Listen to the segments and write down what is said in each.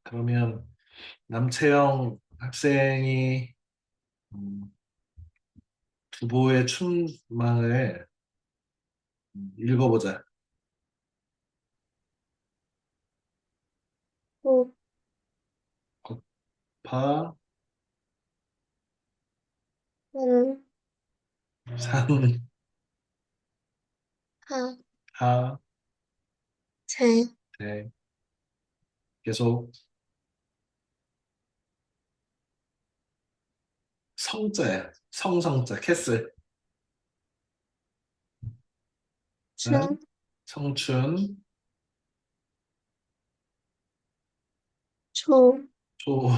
그러면 남채영 학생이 음, 두보의 춘망을 읽어보자. 호, 파, 한, 산, 하, 하, 재, 대. 계속 성자야. 성성자, 캐슬. 응? 춘, 청춘, 초, 초,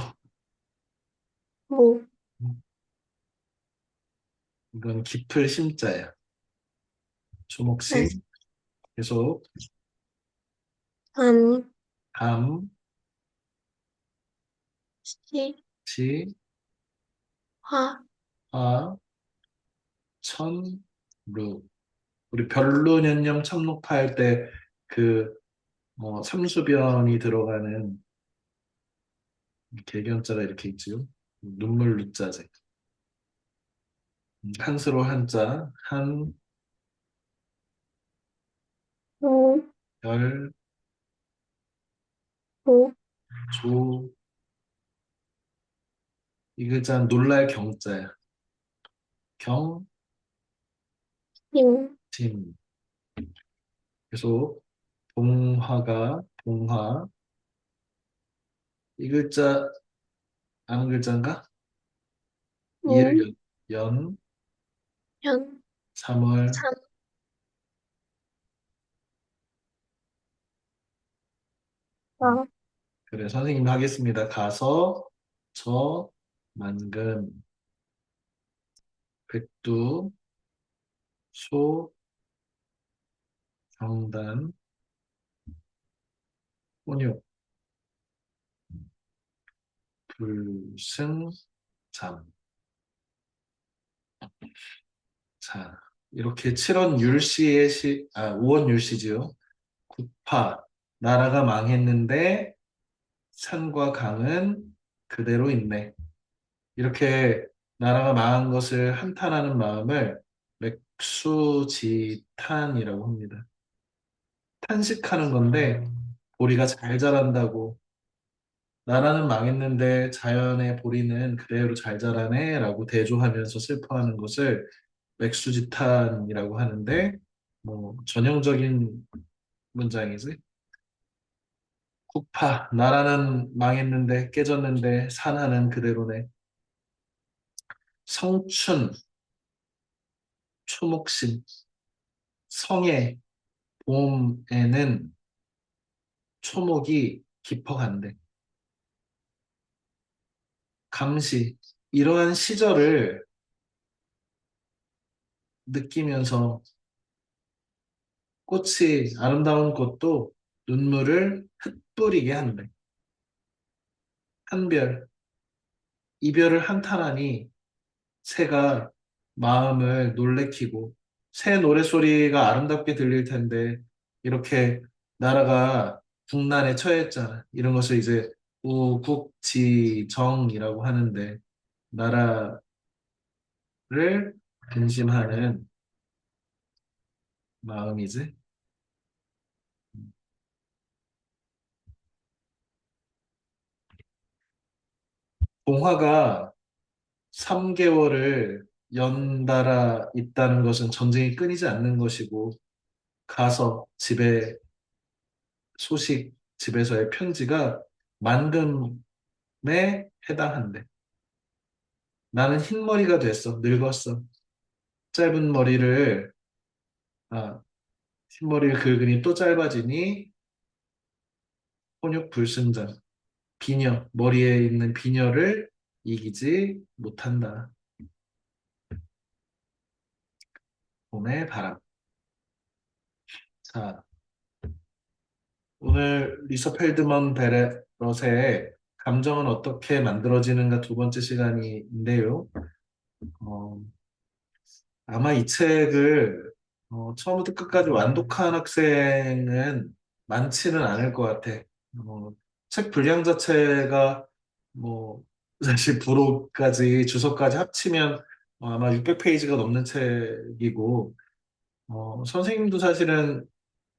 모, 이건 깊을 심자야. 한, 초목식, 계속 한, 담, 시, 치, 화, 화, 천, 루. 우리 변로, 년령, 참록파 할 때 그 삼수변이 들어가는 개견자가 이렇게 있지요. 눈물 루자재. 한스로 한자, 한, 호, 열, 호, 조, 이 글자는 놀랄 경자야. 경, 힘, 진. 계속 동화가, 동화. 이 글자 아는 글자인가? 이을, 무, 연, 현, 3월. 산, 와, 그래, 선생님이 하겠습니다. 가서, 저, 만근, 백두, 소, 경단, 혼육, 불승, 잠. 자, 이렇게 7원 율시의 5원 율시지요. 구파, 나라가 망했는데 산과 강은 그대로 있네. 이렇게 나라가 망한 것을 한탄하는 마음을 맥수지탄이라고 합니다. 탄식하는 건데 보리가 잘 자란다고 나라는 망했는데 자연의 보리는 그대로 잘 자라네 라고 대조하면서 슬퍼하는 것을 맥수지탄이라고 하는데 뭐 전형적인 문장이지. 국파 나라는 망했는데 깨졌는데 산하는 그대로네. 성춘 초목신 성의 봄에는 초목이 깊어간대. 감시 이러한 시절을 느끼면서 꽃이 아름다운 꽃도 눈물을 흩뿌리게 한대. 한별 이별을 한탄하니 새가 마음을 놀래키고 새 노랫소리가 아름답게 들릴 텐데 이렇게 나라가 국난에 처했잖아. 이런 것을 이제 우국지정이라고 하는데 나라를 근심하는 마음이지. 봉화가 3개월을 연달아 있다는 것은 전쟁이 끊이지 않는 것이고 가서 집에 소식 집에서의 편지가 만금에 해당한대. 나는 흰머리가 됐어. 늙었어. 짧은 머리를 아, 흰머리를 긁으니 또 짧아지니 혼육불순자. 비녀, 머리에 있는 비녀를 이기지 못한다. 봄의 바람. 자, 오늘 리서 펠드먼 베렛의 감정은 어떻게 만들어지는가 두 번째 시간인데요. 어, 아마 이 책을 처음부터 끝까지 완독한 학생은 많지는 않을 것 같아. 어, 책 분량 자체가 뭐 사실 부록까지 주석까지 합치면 아마 600페이지가 넘는 책이고 선생님도 사실은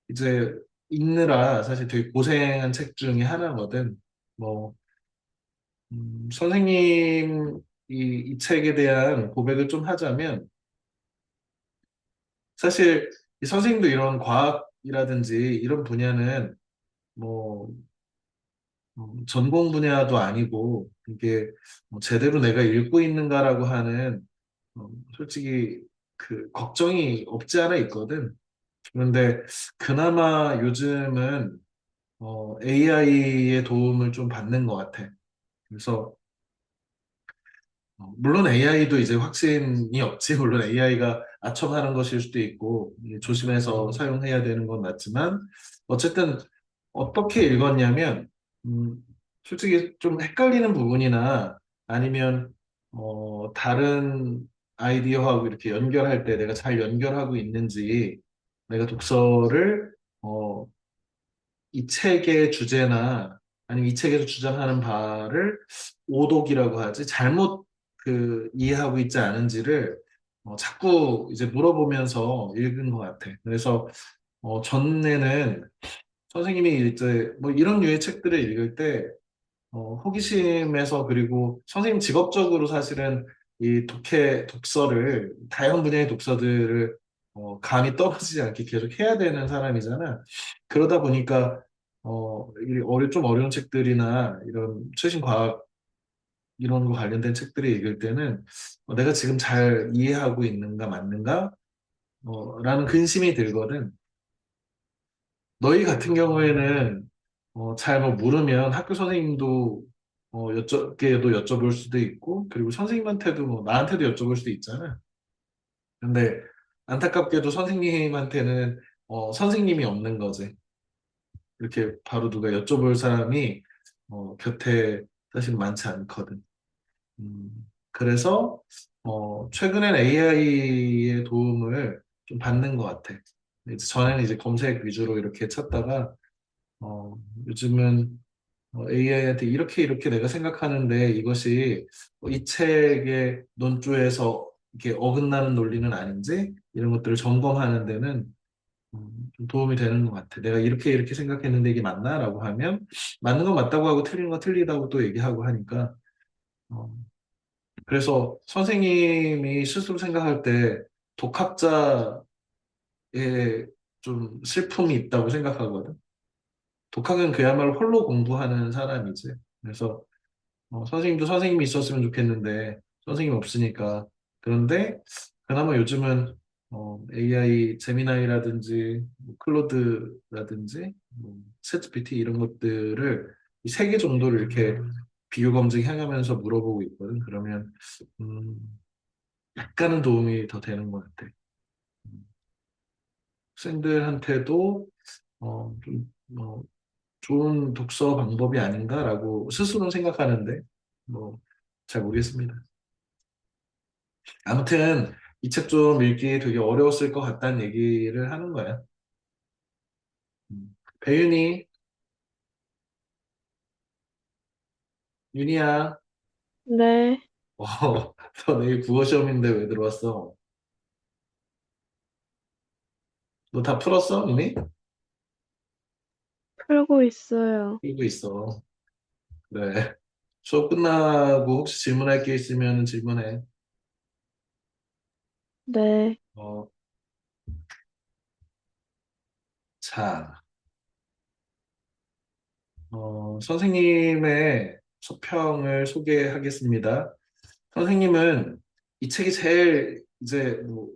이제 읽느라 사실 되게 고생한 책 중에 하나거든. 뭐 선생님 이 책에 대한 고백을 좀 하자면 사실 이 선생님도 이런 과학이라든지 이런 분야는 뭐 전공 분야도 아니고 이게 뭐 제대로 내가 읽고 있는가라고 하는 솔직히 그 걱정이 없지 않아 있거든. 그런데 그나마 요즘은 AI의 도움을 좀 받는 것 같아. 그래서 물론 AI도 이제 확신이 없지. 물론 AI가 아첨하는 것일 수도 있고 조심해서 사용해야 되는 건 맞지만 어쨌든 어떻게 읽었냐면 음, 솔직히 좀 헷갈리는 부분이나 아니면 다른 아이디어하고 이렇게 연결할 때 내가 잘 연결하고 있는지 내가 독서를 어, 이 책의 주제나 아니면 이 책에서 주장하는 바를 오독이라고 하지 잘못 그 이해하고 있지 않은지를 자꾸 이제 물어보면서 읽은 것 같아. 그래서 전에는 선생님이 이제 뭐 이런 류의 책들을 읽을 때 호기심에서 그리고 선생님 직업적으로 사실은 이 독서를 다양한 분야의 독서들을 감이 떨어지지 않게 계속 해야 되는 사람이잖아. 그러다 보니까 좀 어려운 책들이나 이런 최신 과학 이런 거 관련된 책들을 읽을 때는 내가 지금 잘 이해하고 있는가 맞는가 라는 근심이 들거든. 너희 같은 경우에는 잘 뭐 물으면 학교 선생님도 여쭤볼 수도 있고 그리고 선생님한테도 뭐 나한테도 여쭤볼 수도 있잖아. 근데 안타깝게도 선생님한테는 선생님이 없는 거지. 이렇게 바로 누가 여쭤볼 사람이 곁에 사실 많지 않거든. 그래서 최근엔 AI의 도움을 좀 받는 것 같아. 이제 전에는 이제 검색 위주로 이렇게 찾다가 어, 요즘은 AI한테 이렇게 이렇게 내가 생각하는데 이것이 이 책의 논조에서 이렇게 어긋나는 논리는 아닌지 이런 것들을 점검하는 데는 좀 도움이 되는 것 같아. 내가 이렇게 이렇게 생각했는데 이게 맞나라고 하면 맞는 건 맞다고 하고 틀린 건 틀리다고 또 얘기하고 하니까 어, 그래서 선생님이 스스로 생각할 때 독학자의 좀 슬픔이 있다고 생각하거든. 독학은 그야말로 홀로 공부하는 사람이지. 그래서 선생님도 선생님이 있었으면 좋겠는데 선생님 없으니까. 그런데 그나마 요즘은 AI 제미나이라든지 뭐 클로드라든지 뭐 챗GPT 이런 것들을 세 개 정도를 이렇게 비교 검증해가면서 물어보고 있거든. 그러면 음, 약간은 도움이 더 되는 것 같아. 학생들한테도 좀 좋은 독서 방법이 아닌가라고 스스로는 생각하는데 뭐 잘 모르겠습니다. 아무튼 이 책 좀 읽기 되게 어려웠을 것 같다는 얘기를 하는 거야. 배윤이, 윤이야, 네, 어, 너 내일 국어 시험인데 왜 들어왔어? 너 다 풀었어, 이미? 풀고 있어요. 풀고 있어. 그래. 수업 끝나고 혹시 질문할 게 있으면 질문해. 네, 어, 자, 선생님의 서평을 소개하겠습니다. 선생님은 이 책이 제일 이제 뭐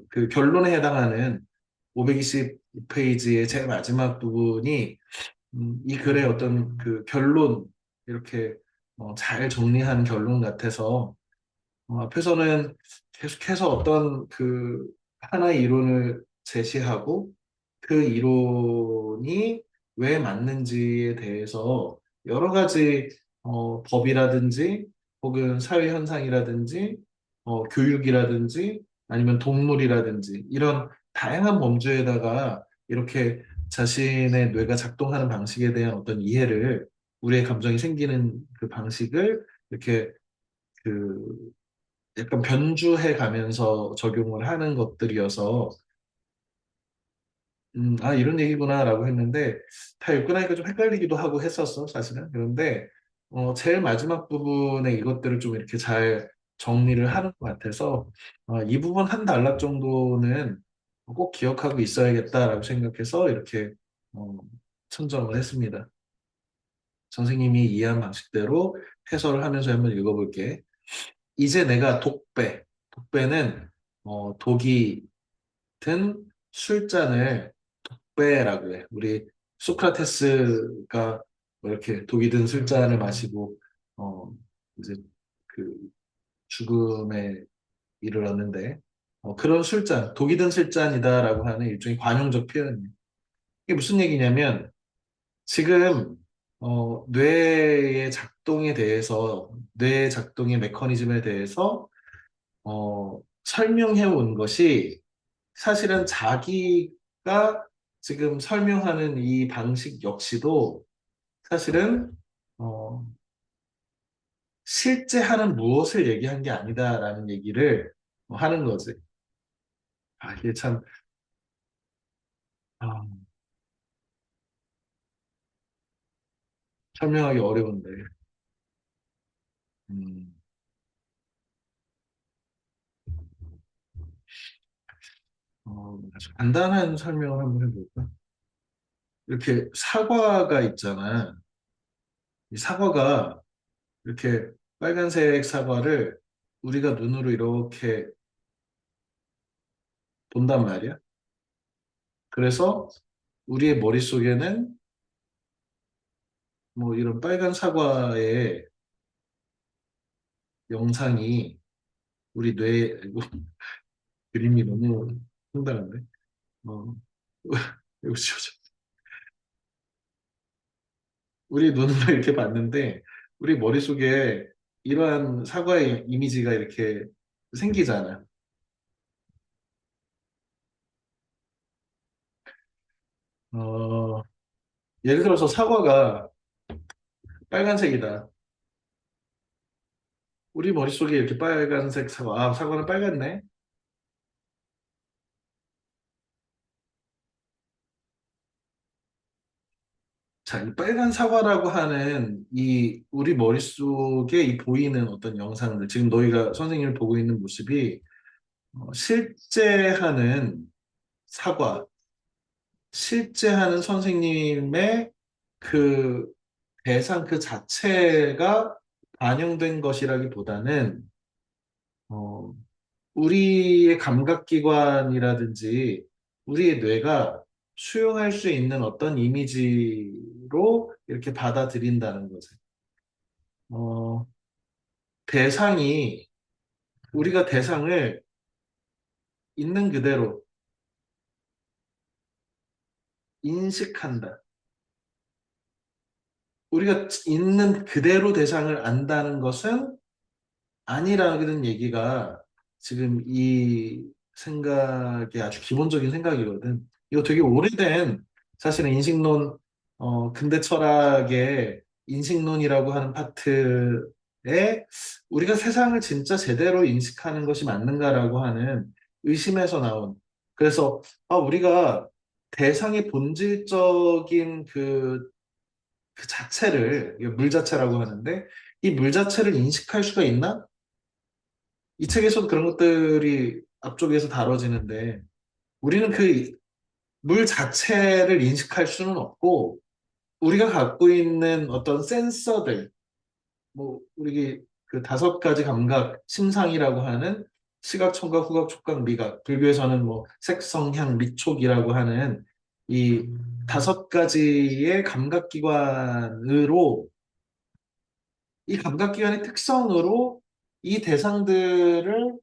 그 결론에 해당하는 520페이지의 제일 마지막 부분이 이 글의 어떤 그 결론 이렇게 잘 정리한 결론 같아서 앞에서는 계속해서 어떤 그 하나의 이론을 제시하고 그 이론이 왜 맞는지에 대해서 여러 가지 법이라든지 혹은 사회 현상이라든지 교육이라든지 아니면 동물이라든지 이런 다양한 범주에다가 이렇게 자신의 뇌가 작동하는 방식에 대한 어떤 이해를, 우리의 감정이 생기는 그 방식을 이렇게 그 약간 변주해 가면서 적용을 하는 것들이어서, 이런 얘기구나라고 했는데, 다 읽고 나니까 좀 헷갈리기도 하고 했었어, 사실은. 그런데, 제일 마지막 부분에 이것들을 좀 이렇게 잘 정리를 하는 것 같아서, 이 부분 한 단락 정도는 꼭 기억하고 있어야겠다라고 생각해서 이렇게, 어, 선정을 했습니다. 선생님이 이해한 방식대로 해설을 하면서 한번 읽어볼게. 이제 내가 독배는, 독이 든 술잔을 빼라고 해. 우리 소크라테스가 뭐 이렇게 독이 든 술잔을 마시고 어 이제 그 죽음에 이르렀는데, 그런 술잔, 독이 든 술잔이다라고 하는 일종의 관용적 표현이에요. 이게 무슨 얘기냐면 지금 뇌의 작동에 대해서, 뇌의 작동의 메커니즘에 대해서 설명해 온 것이, 사실은 자기가 지금 설명하는 이 방식 역시도 사실은 어, 실제 하는 무엇을 얘기한 게 아니다라는 얘기를 하는 거지. 이게 참 아, 설명하기 어려운데. 음, 아주 간단한 설명을 한번 해볼까? 이렇게 사과가 있잖아. 이 사과가 이렇게 빨간색 사과를 우리가 눈으로 이렇게 본단 말이야. 그래서 우리의 머릿속에는 뭐 이런 빨간 사과의 영상이 우리 뇌에, 이거 그림이 너무 힘들한데? 어, 이거 지워져. 우리 눈으로 이렇게 봤는데, 우리 머릿속에 이러한 사과의 이미지가 이렇게 생기잖아. 어, 예를 들어서 사과가 빨간색이다. 우리 머릿속에 이렇게 빨간색 사과, 사과는 빨갛네. 자, 이 빨간 사과라고 하는 이 우리 머릿속에 이 보이는 어떤 영상들, 지금 너희가 선생님을 보고 있는 모습이 실제 하는 사과, 실제 하는 선생님의 그 대상 그 자체가 반영된 것이라기보다는 어, 우리의 감각기관이라든지 우리의 뇌가 수용할 수 있는 어떤 이미지로 이렇게 받아들인다는 거죠. 어, 대상이, 우리가 대상을 있는 그대로 인식한다. 우리가 있는 그대로 대상을 안다는 것은 아니라는 얘기가 지금 이 생각의 아주 기본적인 생각이거든. 이거 되게 오래된, 사실은 인식론, 근대 철학의 인식론이라고 하는 파트에 우리가 세상을 진짜 제대로 인식하는 것이 맞는가라고 하는 의심에서 나온, 그래서 우리가 대상의 본질적인 그 자체를, 이게 물 자체라고 하는데, 이 물 자체를 인식할 수가 있나? 이 책에서도 그런 것들이 앞쪽에서 다뤄지는데, 우리는 그 물 자체를 인식할 수는 없고, 우리가 갖고 있는 어떤 센서들, 뭐 우리 그 다섯 가지 감각, 심상이라고 하는 시각, 청각, 후각, 촉각, 미각, 불교에서는 뭐 색성, 향, 미촉이라고 하는 이 다섯 가지의 감각기관으로, 이 감각기관의 특성으로 이 대상들을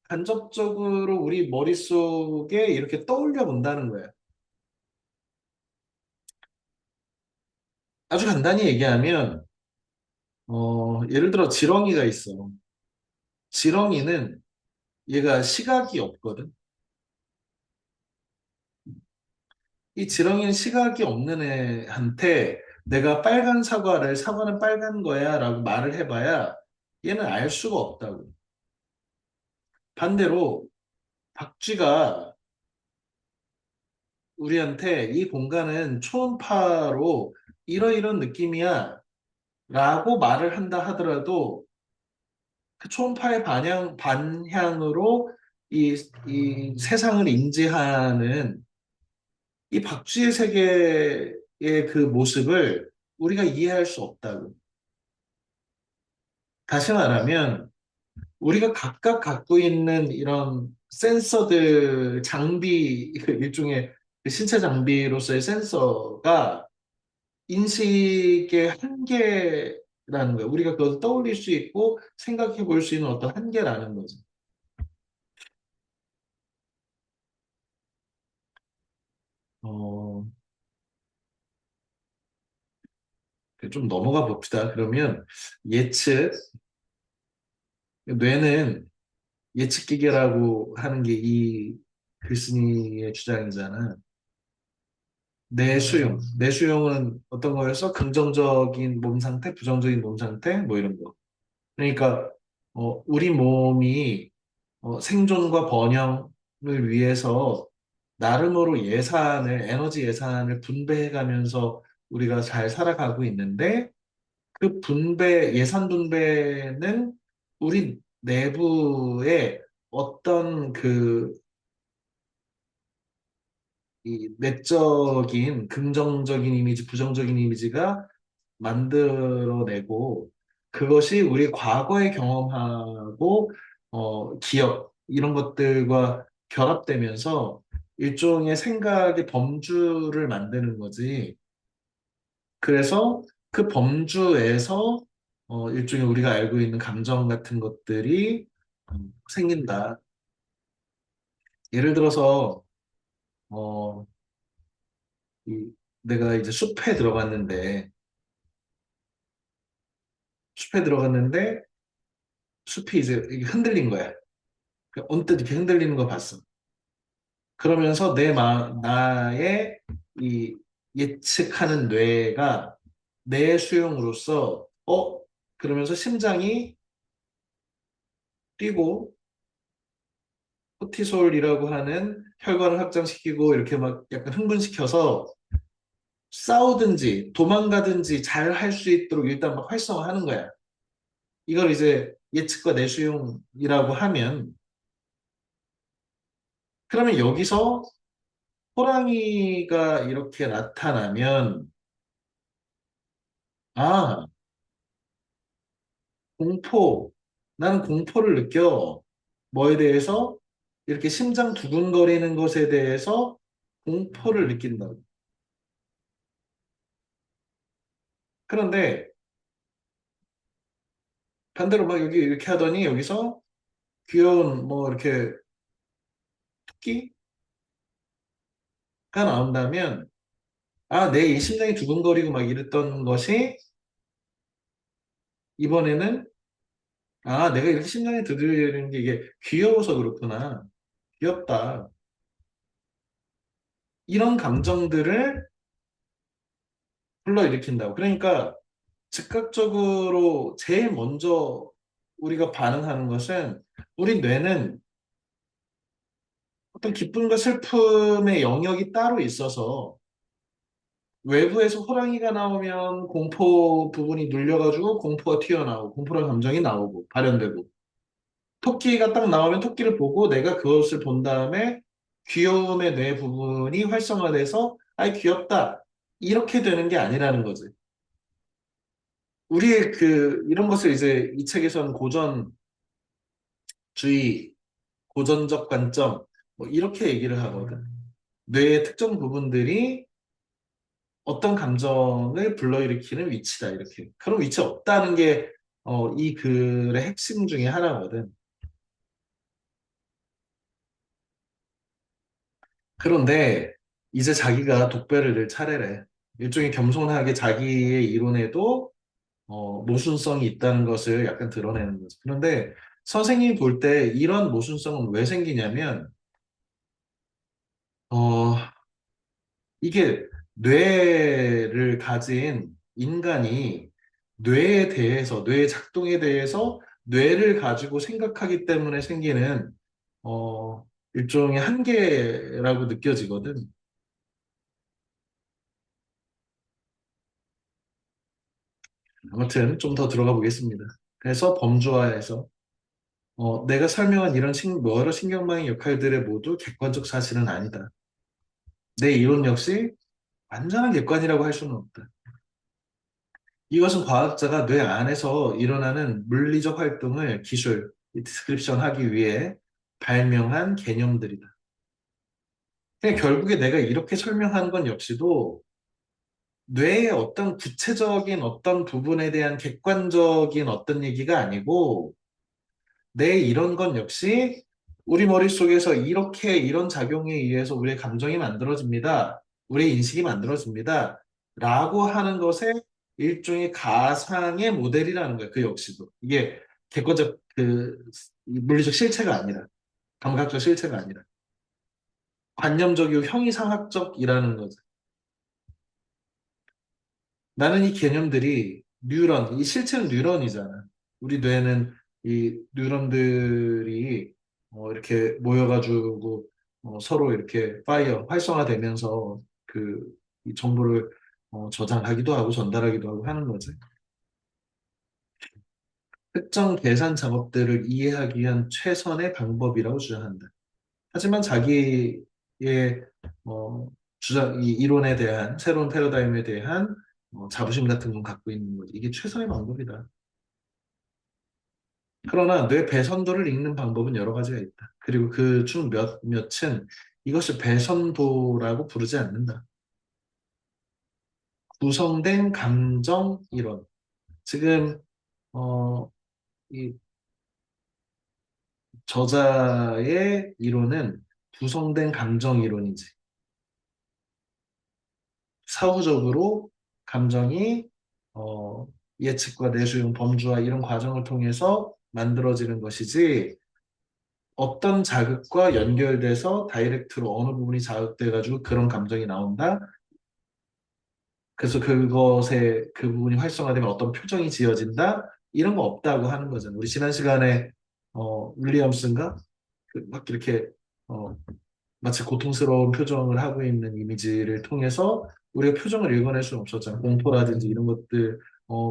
간접적으로 우리 머릿속에 이렇게 떠올려 본다는 거예요. 아주 간단히 얘기하면, 예를 들어 지렁이가 있어. 지렁이는 얘가 시각이 없거든. 이 지렁이는 시각이 없는 애한테 내가 빨간 사과를 사과는 빨간 거야 라고 말을 해봐야 얘는 알 수가 없다고. 반대로 박쥐가 우리한테 이 공간은 초음파로 이러이런 느낌이야 라고 말을 한다 하더라도 그 초음파의 반향으로 이 세상을 인지하는 이 박쥐의 세계의 그 모습을 우리가 이해할 수 없다고. 다시 말하면 우리가 각각 갖고 있는 이런 센서들 장비 일종의 그 신체 장비로서의 센서가 인식의 한계라는 거예요. 우리가 그것을 떠올릴 수 있고 생각해 볼 수 있는 어떤 한계라는 거죠. 어, 좀 넘어가 봅시다. 그러면 예측, 뇌는 예측 기계라고 하는 게 이 글쓴이의 주장이잖아. 내수용은 어떤 거였어? 긍정적인 몸 상태, 부정적인 몸 상태, 뭐 이런 거. 그러니까 우리 몸이 생존과 번영을 위해서 나름으로 에너지 예산을 분배해 가면서 우리가 잘 살아가고 있는데 그 예산 분배는 우리 내부에 어떤 이 내적인 긍정적인 이미지, 부정적인 이미지가 만들어내고 그것이 우리 과거의 경험하고 기억 이런 것들과 결합되면서 일종의 생각의 범주를 만드는 거지. 그래서 그 범주에서 일종의 우리가 알고 있는 감정 같은 것들이 생긴다. 예를 들어서 어, 내가 이제 숲에 들어갔는데 숲이 이제 이게 흔들린 거야. 언뜻 이렇게 흔들리는 거 봤어. 그러면서 나의 이 예측하는 뇌가 내 수용으로서 그러면서 심장이 뛰고 코티솔이라고 하는 혈관을 확장시키고 이렇게 막 약간 흥분시켜서 싸우든지 도망가든지 잘 할 수 있도록 일단 막 활성화하는 거야. 이걸 이제 예측과 내수용이라고 하면 그러면 여기서 호랑이가 이렇게 나타나면 아, 공포. 나는 공포를 느껴. 뭐에 대해서? 이렇게 심장 두근거리는 것에 대해서 공포를 느낀다고. 그런데 반대로 막 여기 이렇게 하더니 여기서 귀여운 뭐 이렇게 토끼가 나온다면 내 이 심장이 두근거리고 막 이랬던 것이 이번에는 내가 이렇게 심장이 두드리는 게 이게 귀여워서 그렇구나. 귀엽다. 이런 감정들을 불러일으킨다고. 그러니까 즉각적으로 제일 먼저 우리가 반응하는 것은 우리 뇌는 어떤 기쁨과 슬픔의 영역이 따로 있어서 외부에서 호랑이가 나오면 공포 부분이 눌려가지고 공포가 튀어나오고 공포란 감정이 나오고 발현되고 토끼가 딱 나오면 토끼를 보고 내가 그것을 본 다음에 귀여움의 뇌 부분이 활성화돼서 아이 귀엽다 이렇게 되는 게 아니라는 거지. 우리의 이런 것을 이제 이 책에서는 고전주의, 고전적 관점 뭐 이렇게 얘기를 하거든. 뇌의 특정 부분들이 어떤 감정을 불러일으키는 위치다 이렇게. 그런 위치 없다는 게 이 글의 핵심 중에 하나거든. 그런데 이제 자기가 독배를 늘 차례래. 일종의 겸손하게 자기의 이론에도 모순성이 있다는 것을 약간 드러내는 거죠. 그런데 선생님이 볼 때 이런 모순성은 왜 생기냐면 어, 이게 뇌를 가진 인간이 뇌에 대해서, 뇌의 작동에 대해서 뇌를 가지고 생각하기 때문에 생기는, 일종의 한계라고 느껴지거든. 아무튼 좀 더 들어가 보겠습니다. 그래서 범주화에서 내가 설명한 이런 여러 신경망의 역할들의 모두 객관적 사실은 아니다. 내 이론 역시 완전한 객관이라고 할 수는 없다. 이것은 과학자가 뇌 안에서 일어나는 물리적 활동을 디스크립션 하기 위해 발명한 개념들이다. 그냥 결국에 내가 이렇게 설명한 건 역시도 뇌의 어떤 구체적인 어떤 부분에 대한 객관적인 어떤 얘기가 아니고 뇌 이런 건 역시 우리 머릿속에서 이렇게 이런 작용에 의해서 우리의 감정이 만들어집니다. 우리의 인식이 만들어집니다. 라고 하는 것의 일종의 가상의 모델이라는 거예요. 그 역시도. 이게 객관적 물리적 실체가 아니라 감각적 실체가 아니라 관념적이고 형이상학적이라는 거죠. 나는 이 개념들이 이 실체는 뉴런이잖아. 우리 뇌는 이 뉴런들이 이렇게 모여가지고 서로 이렇게 활성화되면서 이 정보를 저장하기도 하고 전달하기도 하고 하는 거지. 특정 계산 작업들을 이해하기 위한 최선의 방법이라고 주장한다. 하지만 자기의 어, 이 이론에 대한 새로운 패러다임에 대한 자부심 같은 건 갖고 있는 거지. 이게 최선의 방법이다. 그러나 뇌 배선도를 읽는 방법은 여러 가지가 있다. 그리고 그 중 몇은 이것을 배선도라고 부르지 않는다. 구성된 감정 이론. 지금 어, 이 저자의 이론은 구성된 감정 이론이지. 사후적으로 감정이 어, 예측과 내수용, 범주와 이런 과정을 통해서 만들어지는 것이지 어떤 자극과 연결돼서 다이렉트로 어느 부분이 자극돼가지고 그런 감정이 나온다. 그래서 그것에 그 부분이 활성화되면 어떤 표정이 지어진다. 이런 거 없다고 하는 거잖아요. 우리 지난 시간에 윌리엄슨가 막 이렇게 어, 마치 고통스러운 표정을 하고 있는 이미지를 통해서 우리가 표정을 읽어낼 수는 없었잖아요. 공포라든지 이런 것들,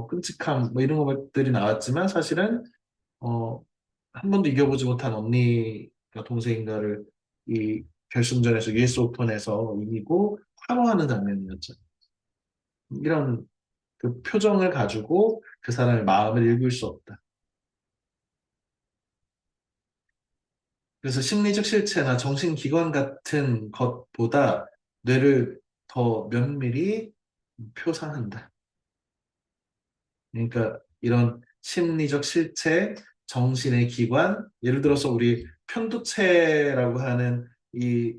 끔찍함, 뭐 이런 것들이 나왔지만 사실은, 어, 한 번도 이겨보지 못한 언니가 동생인가를 이 결승전에서 US 오픈에서 이기고 환호하는 장면이었죠. 이런 그 표정을 가지고 그 사람의 마음을 읽을 수 없다. 그래서 심리적 실체나 정신기관 같은 것보다 뇌를 더 면밀히 표상한다. 그러니까 이런 심리적 실체, 정신의 기관, 예를 들어서 우리 편도체라고 하는 이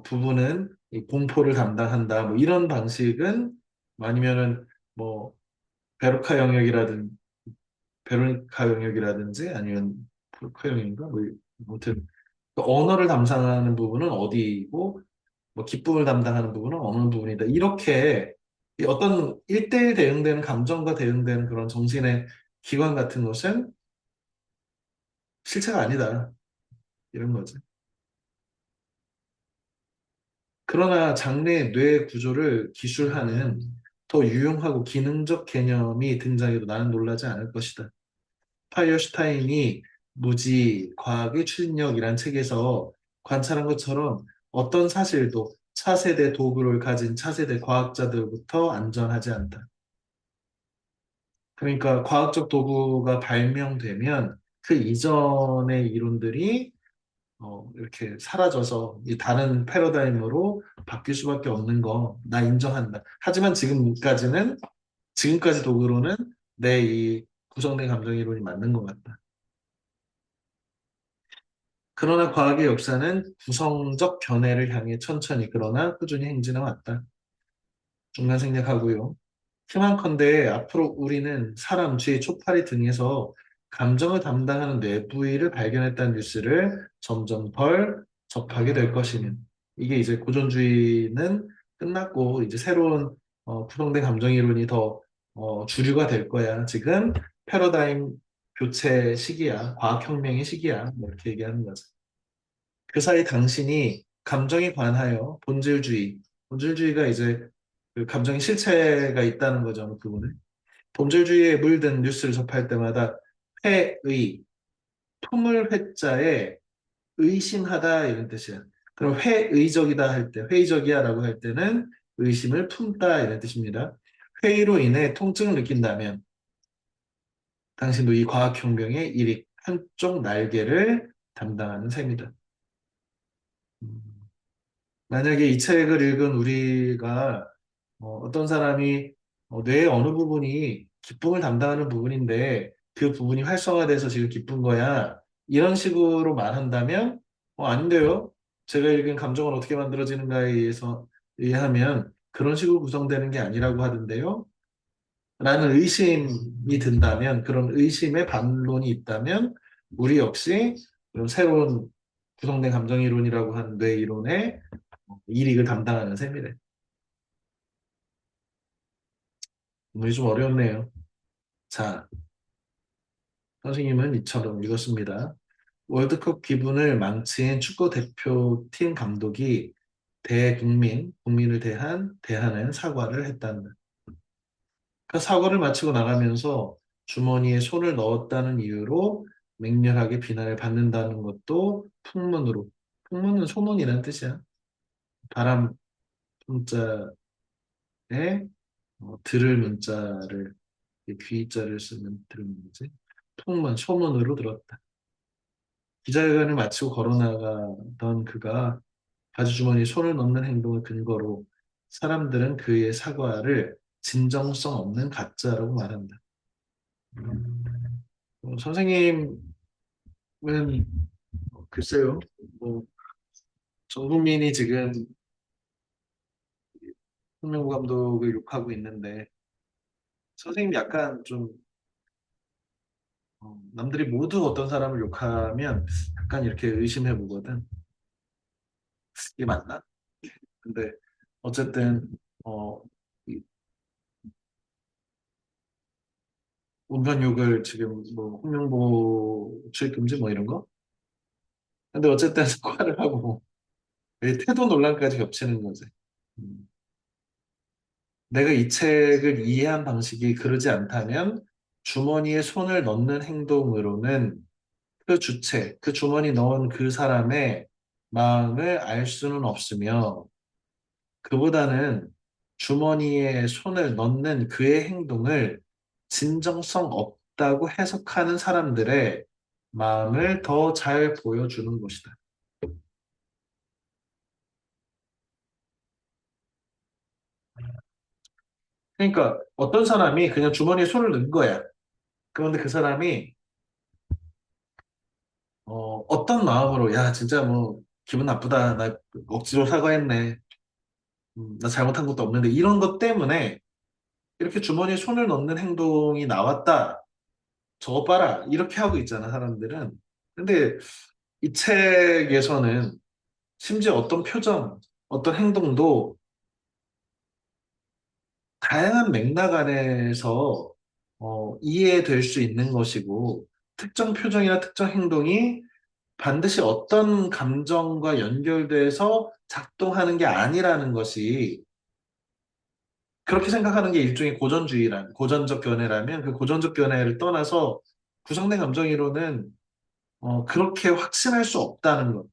부분은 이 공포를 담당한다. 뭐 이런 방식은 아니면은 뭐 베로카 영역이라든 베로니카 영역이라든지 아니면 포르카 영역인가 뭐 아무튼 그 언어를 담당하는 부분은 어디이고 뭐 기쁨을 담당하는 부분은 어느 부분이다. 이렇게 이 어떤 1대1 대응되는 감정과 대응되는 그런 정신의 기관 같은 것은 실체가 아니다. 이런 거지. 그러나 장래의 뇌 구조를 기술하는 더 유용하고 기능적 개념이 등장해도 나는 놀라지 않을 것이다. 파이어슈타인이 무지 과학의 추진력이란 책에서 관찰한 것처럼 어떤 사실도 차세대 도구를 가진 차세대 과학자들부터 안전하지 않다. 그러니까 과학적 도구가 발명되면 그 이전의 이론들이 이렇게 사라져서 이 다른 패러다임으로 바뀔 수밖에 없는 거 나 인정한다. 하지만 지금까지 도구로는 내 이 구성된 감정 이론이 맞는 것 같다. 그러나 과학의 역사는 구성적 변해를 향해 천천히 그러나 꾸준히 행진해 왔다. 중간 생략하고요. 희망컨대 앞으로 우리는 사람, 쥐, 초파리 등에서 감정을 담당하는 뇌 부위를 발견했다는 뉴스를 점점 덜 접하게 될 것이며 이게 이제 고전주의는 끝났고 이제 새로운 구성된 감정이론이 더 주류가 될 거야. 지금 패러다임 교체 시기야. 과학혁명의 시기야. 뭐 이렇게 얘기하는 거죠. 그 사이 당신이 감정에 관하여 본질주의가 이제 그 감정의 실체가 있다는 거죠. 그 부분을. 본질주의에 물든 뉴스를 접할 때마다 회의, 품을 회자에 의심하다 이런 뜻이야. 그럼 회의적이다 할 때, 회의적이야라고 할 때는 의심을 품다 이런 뜻입니다. 회의로 인해 통증을 느낀다면 당신도 이 과학혁명의 일익 한쪽 날개를 담당하는 셈이다. 음, 만약에 이 책을 읽은 우리가 어떤 사람이 뇌의 어느 부분이 기쁨을 담당하는 부분인데 그 부분이 활성화돼서 지금 기쁜 거야. 이런 식으로 말한다면 아닌데요. 제가 읽은 감정은 어떻게 만들어지는가에 의하면 그런 식으로 구성되는 게 아니라고 하던데요. 라는 의심이 든다면 그런 의심의 반론이 있다면 우리 역시 그런 새로운 구성된 감정이론이라고 하는 뇌 이론의 일익을 담당하는 셈이래. 문이 좀 어렵네요. 자, 선생님은 이처럼 읽었습니다. 월드컵 기분을 망친 축구 대표팀 감독이 국민을 대하는 사과를 했다는. 그 사과를 마치고 나가면서 주머니에 손을 넣었다는 이유로 맹렬하게 비난을 받는다는 것도 풍문은 소문이라는 뜻이야. 바람 문자에 들을 문자를, 귀자를 쓰는 들을 문자지. 소문으로 들었다. 기자회견을 마치고 걸어나가던 그가 바지주머니에 손을 넣는 행동을 근거로 사람들은 그의 사과를 진정성 없는 가짜라고 말한다. 선생님은 글쎄요, 뭐, 전 국민이 지금 홍명보 감독을 욕하고 있는데 선생님이 약간 좀 남들이 모두 어떤 사람을 욕하면 약간 이렇게 의심해 보거든. 이게 맞나? 근데 어쨌든 어, 이 온갖 욕을 지금 뭐 홍명보 출입금지 뭐 이런 거? 근데 어쨌든 사과를 하고 이 태도 논란까지 겹치는 거지. 음. 내가 이 책을 이해한 방식이 그러지 않다면 주머니에 손을 넣는 행동으로는 그 주머니 넣은 그 사람의 마음을 알 수는 없으며 그보다는 주머니에 손을 넣는 그의 행동을 진정성 없다고 해석하는 사람들의 마음을 더 잘 보여주는 것이다. 그러니까 어떤 사람이 그냥 주머니에 손을 넣은 거야. 그런데 그 사람이 어떤 마음으로 야 진짜 뭐 기분 나쁘다. 나 억지로 사과했네. 나 잘못한 것도 없는데 이런 것 때문에 이렇게 주머니에 손을 넣는 행동이 나왔다. 저거 봐라. 이렇게 하고 있잖아, 사람들은. 근데 이 책에서는 심지어 어떤 표정, 어떤 행동도 다양한 맥락 안에서 이해될 수 있는 것이고, 특정 표정이나 특정 행동이 반드시 어떤 감정과 연결돼서 작동하는 게 아니라는 것이 그렇게 생각하는 게 일종의 고전적 견해라면 그 고전적 견해를 떠나서 구성된 감정이론은 그렇게 확신할 수 없다는 것.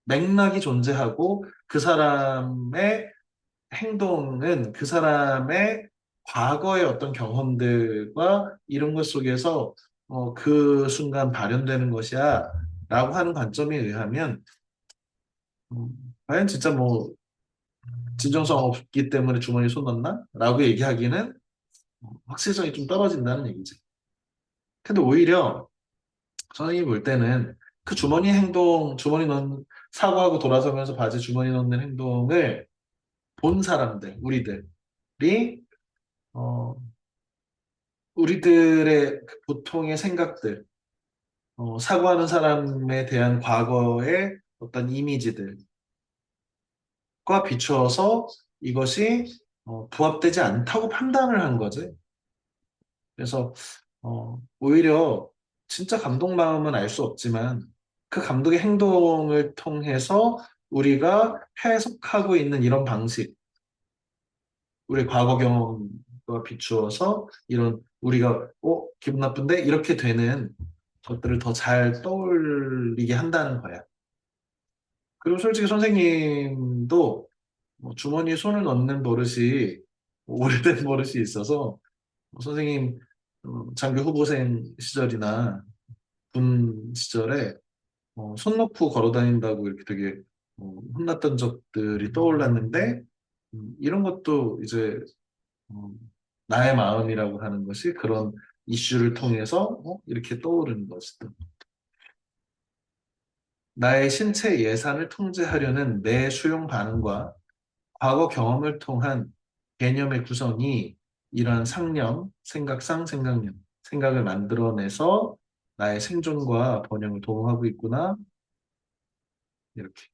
맥락이 존재하고 그 사람의 행동은 그 사람의 과거의 어떤 경험들과 이런 것 속에서 그 순간 발현되는 것이야 라고 하는 관점에 의하면 과연 진짜 뭐 진정성 없기 때문에 주머니에 손 넣나? 라고 얘기하기는 확실성이 좀 떨어진다는 얘기지. 근데 오히려 선생님이 볼 때는 그 주머니 넣는, 사고하고 돌아서면서 바지 주머니 넣는 행동을 본 사람들, 어, 우리들의 그 보통의 생각들, 사고하는 사람에 대한 과거의 어떤 이미지들과 비추어서 이것이 부합되지 않다고 판단을 한 거지. 그래서 오히려 진짜 감독 마음은 알 수 없지만 그 감독의 행동을 통해서 우리가 해석하고 있는 이런 방식, 우리 과거 경험과 비추어서 이런 우리가 기분 나쁜데 이렇게 되는 것들을 더 잘 떠올리게 한다는 거야. 그리고 솔직히 선생님도 뭐 주머니에 손을 넣는 버릇이 오래된 버릇이 있어서 선생님 장교 후보생 시절이나 군 시절에 손 놓고 걸어 다닌다고 이렇게 되게 혼났던 적들이 떠올랐는데 이런 것도 이제 어, 나의 마음이라고 하는 것이 그런 이슈를 통해서 이렇게 떠오르는 것이다. 나의 신체 예산을 통제하려는 내 수용 반응과 과거 경험을 통한 개념의 구성이 이러한 상념, 생각상, 생각력, 생각을 만들어내서 나의 생존과 번영을 도모하고 있구나. 이렇게.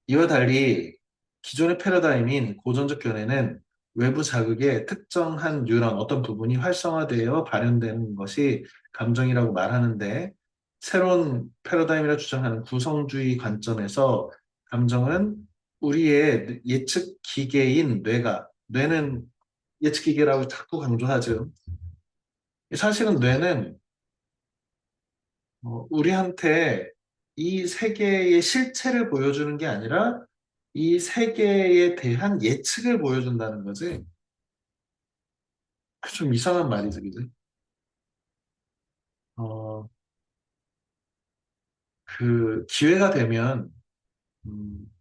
이와 달리 기존의 패러다임인 고전적 견해는 외부 자극에 특정한 뉴런 어떤 부분이 활성화되어 발현되는 것이 감정이라고 말하는데 새로운 패러다임이라 주장하는 구성주의 관점에서 감정은 우리의 예측 기계인 뇌는 예측 기계라고 자꾸 강조하죠. 사실은 뇌는 우리한테 이 세계의 실체를 보여주는 게 아니라 이 세계에 대한 예측을 보여준다는 거지. 좀 이상한 말이지, 그지? 어, 그 기회가 되면 음,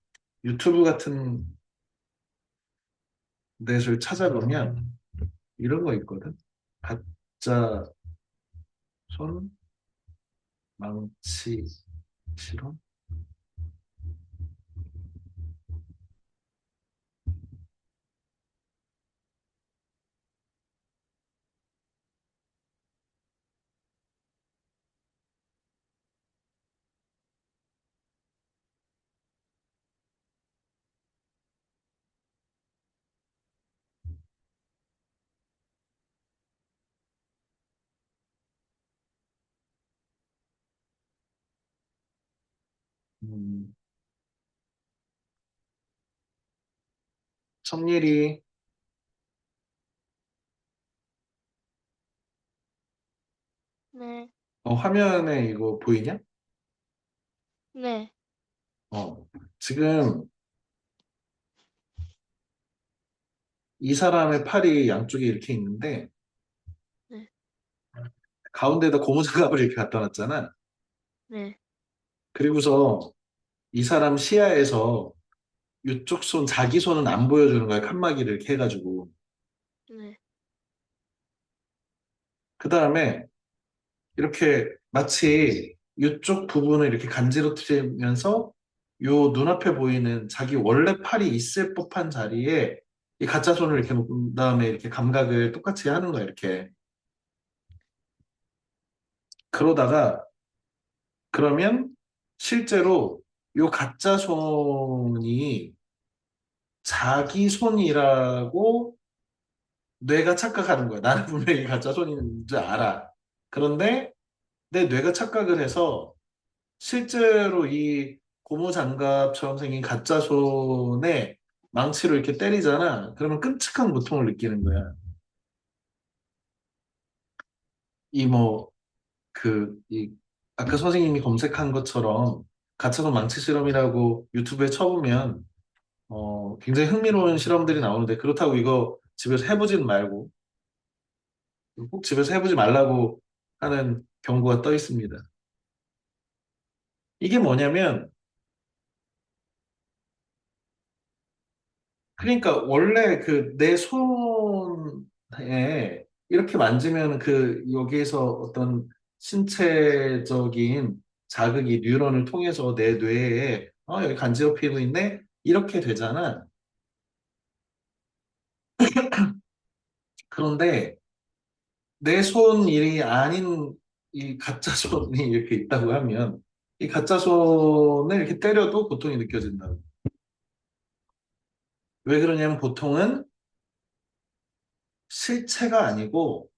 유튜브 같은 데를 찾아보면 이런 거 있거든. 가짜 손 망치 실험? 음, 청일이 네. 화면에 이거 보이냐? 네. 어, 지금 이 사람의 팔이 양쪽에 이렇게 있는데 네. 가운데다 고무장갑을 이렇게 갖다 놨잖아. 네. 그리고서 이 사람 시야에서 이쪽 손, 자기 손은 안 보여주는 거야. 칸막이를 이렇게 해가지고. 네. 그 다음에 이렇게 마치 이쪽 부분을 이렇게 간지러뜨리면서 요 눈앞에 보이는 자기 원래 팔이 있을 법한 자리에 이 가짜 손을 이렇게 놓은 다음에 이렇게 감각을 똑같이 하는 거야. 이렇게. 그러다가 그러면 실제로 요 가짜 손이 자기 손이라고 뇌가 착각하는 거야. 나는 분명히 가짜 손인 줄 알아. 그런데 내 뇌가 착각을 해서 실제로 이 고무장갑처럼 생긴 가짜 손에 망치로 이렇게 때리잖아. 그러면 끔찍한 고통을 느끼는 거야. 이 뭐, 이 아까 선생님이 검색한 것처럼 가짜손 망치 실험이라고 유튜브에 쳐보면 굉장히 흥미로운 실험들이 나오는데 그렇다고 이거 집에서 해보지는 말고 꼭 집에서 해보지 말라고 하는 경고가 떠 있습니다. 이게 뭐냐면 그러니까 원래 그 내 손에 이렇게 만지면 그 여기에서 어떤 신체적인 자극이 뉴런을 통해서 내 뇌에 여기 간지럽히고 있네 이렇게 되잖아. 그런데 내 손 일이 아닌 이 가짜 손이 이렇게 있다고 하면 이 가짜 손을 이렇게 때려도 고통이 느껴진다고. 왜 그러냐면 보통은 실체가 아니고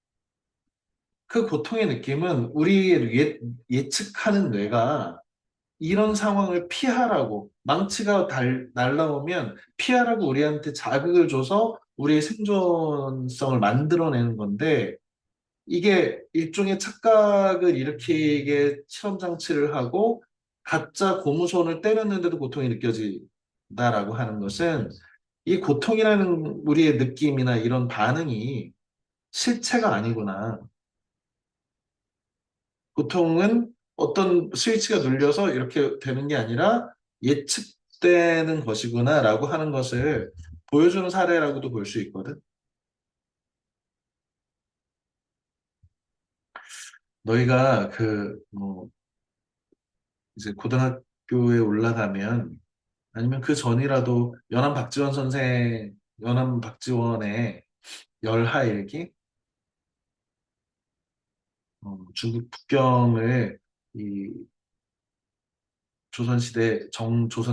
그 고통의 느낌은 우리의 예측하는 뇌가 이런 상황을 피하라고 망치가 날라오면 피하라고 우리한테 자극을 줘서 우리의 생존성을 만들어내는 건데 이게 일종의 착각을 일으키게 실험 장치를 하고 가짜 고무손을 때렸는데도 고통이 느껴진다라고 하는 것은 이 고통이라는 우리의 느낌이나 이런 반응이 실체가 아니구나. 고통은 어떤 스위치가 눌려서 이렇게 되는 게 아니라 예측되는 것이구나라고 하는 것을 보여주는 사례라고도 볼 수 있거든. 너희가 이제 고등학교에 올라가면 아니면 그 전이라도 연암 박지원의 열하일기, 중국 북경을 이 조선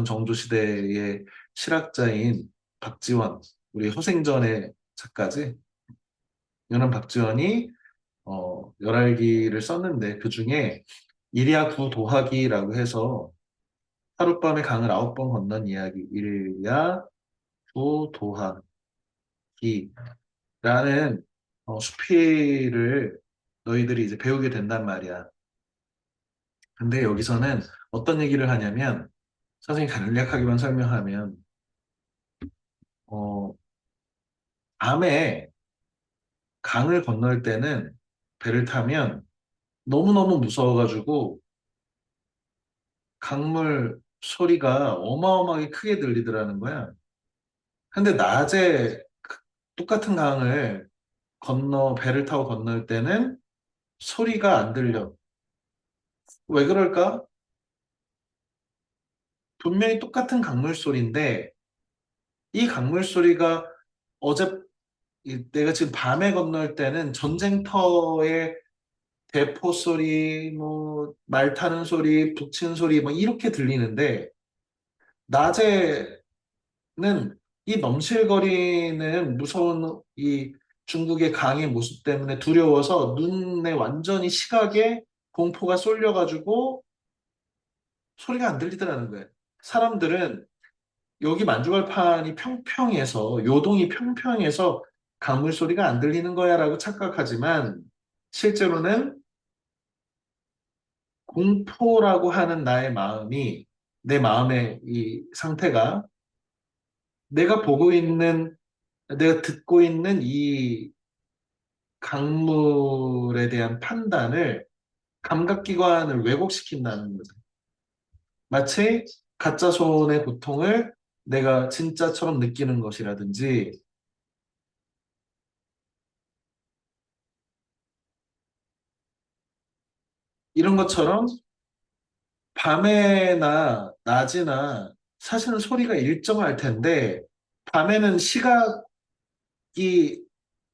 정조시대의 실학자인 박지원, 우리 허생전의 작가지, 연암 박지원이 열알기를 썼는데 그 중에 일야 구도하기라고 해서 하룻밤에 강을 9번 건넌 이야기, 일야 구도하기라는 수필을 너희들이 이제 배우게 된단 말이야. 근데 여기서는 어떤 얘기를 하냐면 선생님이 간략하게만 설명하면 어, 밤에 강을 건널 때는 배를 타면 너무너무 무서워가지고 강물 소리가 어마어마하게 크게 들리더라는 거야. 근데 낮에 똑같은 강을 배를 타고 건널 때는 소리가 안 들려. 왜 그럴까? 분명히 똑같은 강물 소리인데 이 강물 소리가 어제 내가 지금 밤에 건널 때는 전쟁터의 대포 소리, 뭐 말 타는 소리, 북치는 소리 뭐 이렇게 들리는데 낮에는 이 넘실거리는 무서운 이 중국의 강의 모습 때문에 두려워서 눈에 완전히 시각에 공포가 쏠려가지고 소리가 안 들리더라는 거예요. 사람들은 여기 만주갈판이 평평해서 요동이 평평해서 강물 소리가 안 들리는 거야라고 착각하지만 실제로는 공포라고 하는 나의 마음이 내 마음의 이 상태가 내가 보고 있는 내가 듣고 있는 이 강물에 대한 판단을 감각기관을 왜곡시킨다는 거죠. 마치 가짜 손의 고통을 내가 진짜처럼 느끼는 것이라든지 이런 것처럼 밤에나 낮이나 사실은 소리가 일정할 텐데 밤에는 시각이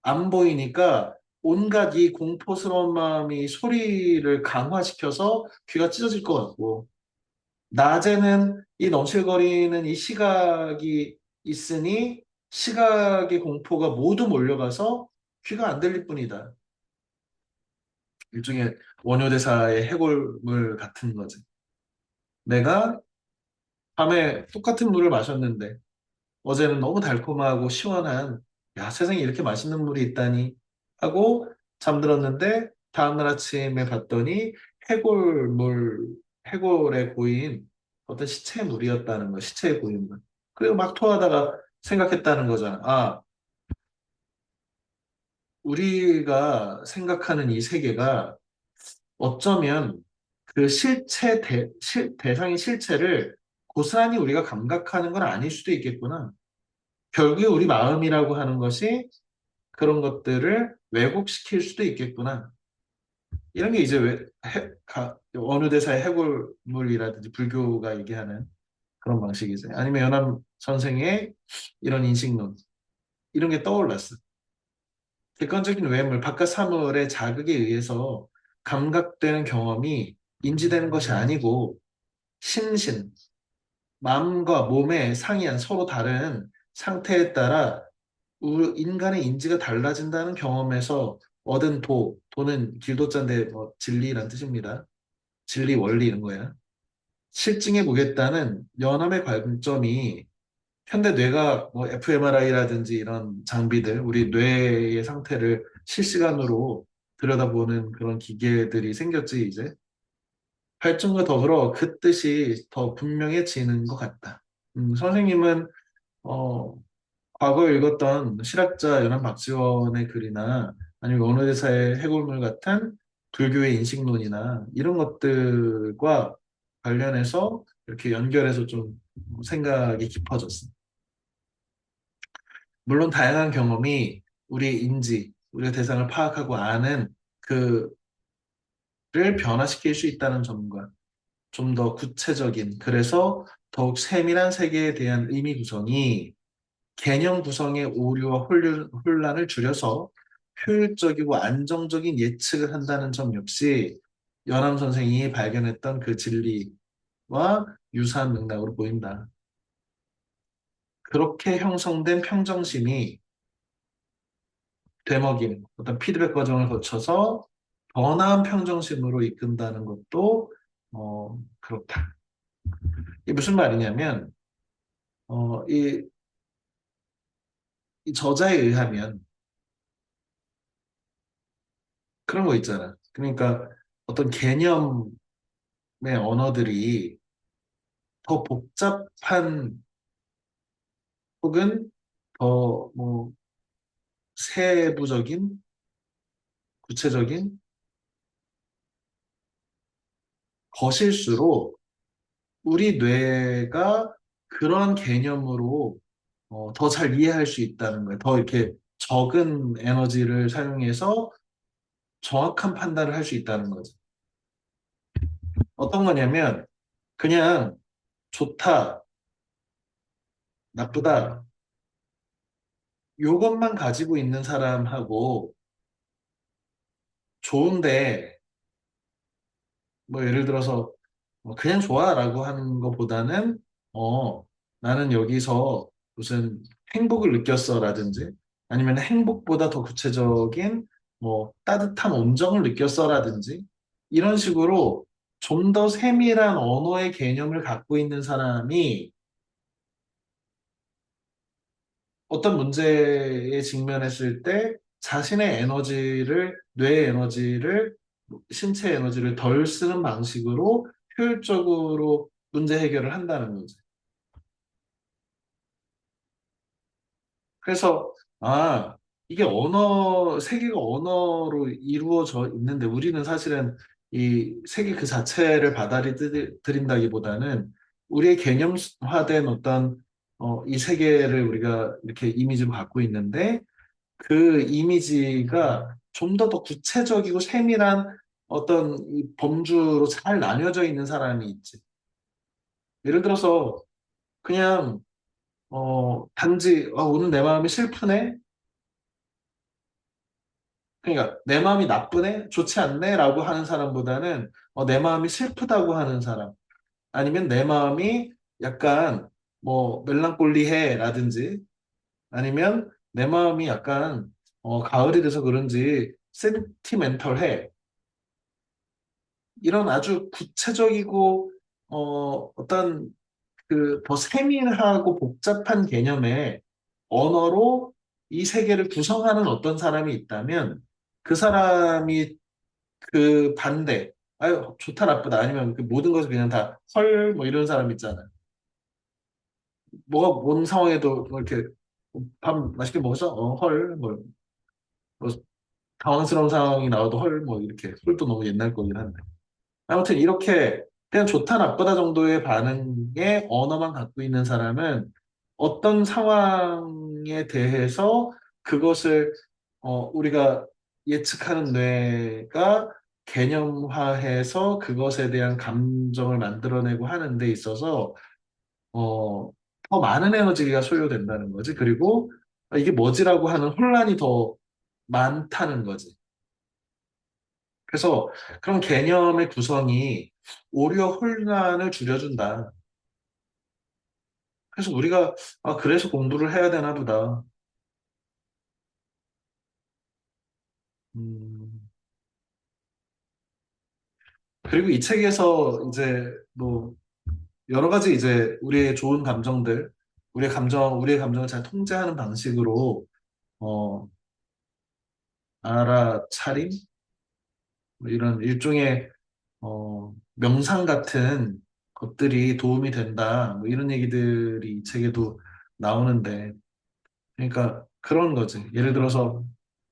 안 보이니까 온갖 이 공포스러운 마음이 소리를 강화시켜서 귀가 찢어질 것 같고 낮에는 이 넘실거리는 이 시각이 있으니 시각의 공포가 모두 몰려가서 귀가 안 들릴 뿐이다. 일종의 원효대사의 해골물 같은 거지. 내가 밤에 똑같은 물을 마셨는데 어제는 너무 달콤하고 시원한 야, 세상에 이렇게 맛있는 물이 있다니 하고 잠들었는데 다음날 아침에 봤더니 해골물, 해골에 고인 어떤 시체 물이었다는 거, 시체에 고인 물. 그리고 막 토하다가 생각했다는 거잖아. 아, 우리가 생각하는 이 세계가 어쩌면 그 대상의 실체를 고스란히 우리가 감각하는 건 아닐 수도 있겠구나. 결국에 우리 마음이라고 하는 것이 그런 것들을 왜곡시킬 수도 있겠구나. 이런 게 이제 어느 대사의 해골물이라든지 불교가 얘기하는 그런 방식이지. 아니면 연암 선생의 이런 인식론, 이런 게 떠올랐어. 객관적인 외물, 바깥 사물의 자극에 의해서 감각되는 경험이 인지되는 것이 아니고 심신, 마음과 몸의 상이한 서로 다른 상태에 따라 인간의 인지가 달라진다는 경험에서 얻은 도는 길도자인데 뭐 진리란 뜻입니다. 진리, 원리 이런 거야. 실증해 보겠다는 연함의 관점이 현대 뇌가 뭐 fMRI라든지 이런 장비들, 우리 뇌의 상태를 실시간으로 들여다보는 그런 기계들이 생겼지, 이제. 발전과 더불어 그 뜻이 더 분명해지는 것 같다. 선생님은, 어, 과거에 읽었던 실학자 연한 박지원의 글이나 아니면 원어대사의 해골물 같은 불교의 인식론이나 이런 것들과 관련해서 이렇게 연결해서 좀 생각이 깊어졌어. 물론 다양한 경험이 우리의 인지, 우리의 대상을 파악하고 아는 그를 변화시킬 수 있다는 점과 좀 더 구체적인, 그래서 더욱 세밀한 세계에 대한 의미 구성이 개념 구성의 오류와 혼란을 줄여서 효율적이고 안정적인 예측을 한다는 점 역시 연암 선생이 발견했던 그 진리와 유사한 맥락으로 보인다. 그렇게 형성된 평정심이 되먹임, 어떤 피드백 과정을 거쳐서 더 나은 평정심으로 이끈다는 것도 그렇다. 이게 무슨 말이냐면 어, 이, 이 저자에 의하면 그런 거 있잖아. 그러니까 어떤 개념의 언어들이 더 복잡한 혹은 더 뭐 세부적인, 구체적인 것일수록 우리 뇌가 그런 개념으로 더 잘 이해할 수 있다는 거예요. 더 이렇게 적은 에너지를 사용해서 정확한 판단을 할 수 있다는 거죠. 어떤 거냐면 그냥 좋다, 나쁘다, 요것만 가지고 있는 사람하고 좋은데 뭐 예를 들어서 그냥 좋아라고 하는 것보다는 어 나는 여기서 무슨 행복을 느꼈어라든지 아니면 행복보다 더 구체적인 뭐 따뜻한 온정을 느꼈어라든지 이런 식으로 좀 더 세밀한 언어의 개념을 갖고 있는 사람이 어떤 문제에 직면했을 때 자신의 에너지를, 뇌의 에너지를, 신체 에너지를 덜 쓰는 방식으로 효율적으로 문제 해결을 한다는 거지. 그래서, 이게 세계가 언어로 이루어져 있는데 우리는 사실은 이 세계 그 자체를 받아들인다기보다는 우리의 개념화된 어떤 이 세계를 우리가 이렇게 이미지로 갖고 있는데 그 이미지가 좀 더 구체적이고 세밀한 어떤 이 범주로 잘 나뉘어져 있는 사람이 있지. 예를 들어서 그냥 단지 오늘 내 마음이 슬프네. 그러니까 내 마음이 나쁘네, 좋지 않네라고 하는 사람보다는 내 마음이 슬프다고 하는 사람, 아니면 내 마음이 약간 뭐 멜랑콜리해라든지, 아니면 내 마음이 약간 가을이 돼서 그런지 센티멘털해. 이런 아주 구체적이고 어떤 그 더 세밀하고 복잡한 개념의 언어로 이 세계를 구성하는 어떤 사람이 있다면 그 사람이 그 반대, 아유 좋다 나쁘다 아니면 그 모든 것을 그냥 다 헐 뭐 이런 사람 있잖아. 뭐가 뭔 상황에도 뭐 이렇게 밥 맛있게 먹었어? 헐 뭐 당황스러운 상황이 나와도 헐 뭐 이렇게 헐도 너무 옛날 거긴 한데. 아무튼 이렇게 그냥 좋다 나쁘다 정도의 반응의 언어만 갖고 있는 사람은 어떤 상황에 대해서 그것을 우리가 예측하는 뇌가 개념화해서 그것에 대한 감정을 만들어내고 하는 데 있어서 어, 더 많은 에너지가 소요된다는 거지. 그리고 이게 뭐지라고 하는 혼란이 더 많다는 거지. 그래서 그런 개념의 구성이 오히려 혼란을 줄여준다. 그래서 우리가, 아, 그래서 공부를 해야 되나 보다. 음, 그리고 이 책에서 이제 뭐 여러 가지 이제 우리의 좋은 감정들, 우리의 감정을 잘 통제하는 방식으로, 어, 알아차림? 뭐 이런 일종의, 명상 같은 것들이 도움이 된다. 뭐 이런 얘기들이 이 책에도 나오는데, 그러니까 그런 거지. 예를 들어서,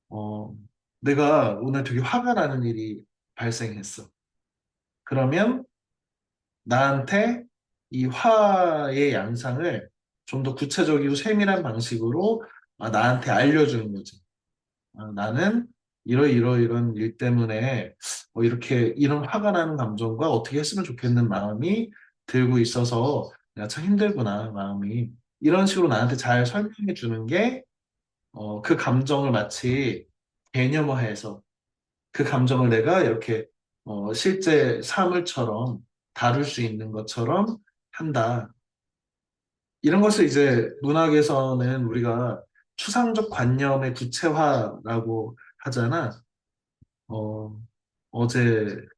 어, 내가 오늘 되게 화가 나는 일이 발생했어. 그러면 나한테 이 화의 양상을 좀 더 구체적이고 세밀한 방식으로 나한테 알려주는 거지. 나는 이런 일 때문에 이렇게 이런 화가 나는 감정과 어떻게 했으면 좋겠는 마음이 들고 있어서 내가 참 힘들구나, 마음이. 이런 식으로 나한테 잘 설명해 주는 게 그 감정을 마치 개념화해서 그 감정을 내가 이렇게 실제 사물처럼 다룰 수 있는 것처럼 한다. 이런 것을 이제 문학에서는 우리가 추상적 관념의 구체화라고 하잖아. 어, 어제를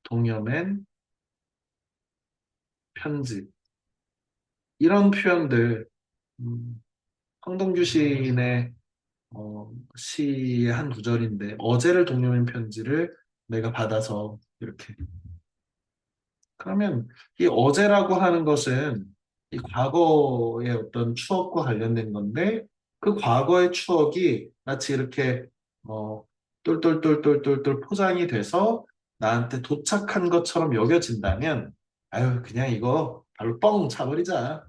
동여맨 편지. 이런 표현들, 황동규 시인의 시의 한 구절인데, 어제를 동여맨 편지를 내가 받아서 이렇게 그러면 이 어제라고 하는 것은 이 과거의 어떤 추억과 관련된 건데 그 과거의 추억이 마치 이렇게 어, 똘똘똘똘똘똘 포장이 돼서 나한테 도착한 것처럼 여겨진다면 아유 그냥 이거 발로 뻥 차버리자.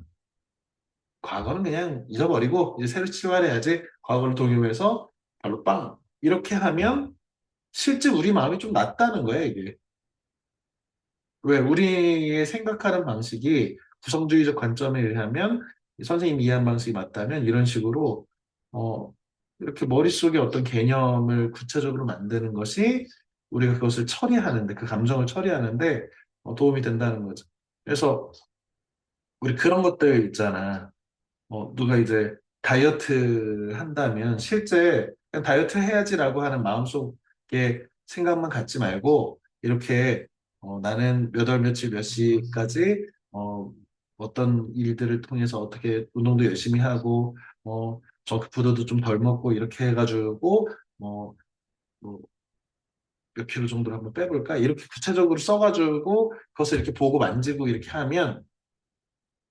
과거는 그냥 잊어버리고 이제 새로 출발해야지. 과거를 동요해서 발로 빵 이렇게 하면 실제 우리 마음이 좀 낫다는 거야 이게. 왜 우리의 생각하는 방식이 구성주의적 관점에 의하면 선생님이 이해한 방식이 맞다면 이런 식으로 어, 이렇게 머릿속에 어떤 개념을 구체적으로 만드는 것이 우리가 그것을 처리하는데 그 감정을 처리하는데 도움이 된다는 거죠. 그래서 우리 그런 것들 있잖아. 누가 이제 다이어트 한다면 실제 그냥 다이어트 해야지라고 하는 마음속에 생각만 갖지 말고 이렇게 나는 몇 월 며칠 몇 시까지 어, 어떤 일들을 통해서 어떻게 운동도 열심히 하고 저크푸드도 좀 덜 먹고 이렇게 해가지고 뭐, 뭐 몇 킬로 정도를 한번 빼볼까 이렇게 구체적으로 써가지고 그것을 이렇게 보고 만지고 이렇게 하면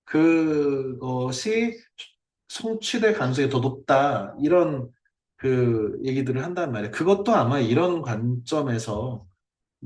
그것이 성취될 가능성이 더 높다. 이런 그 얘기들을 한단 말이에요. 그것도 아마 이런 관점에서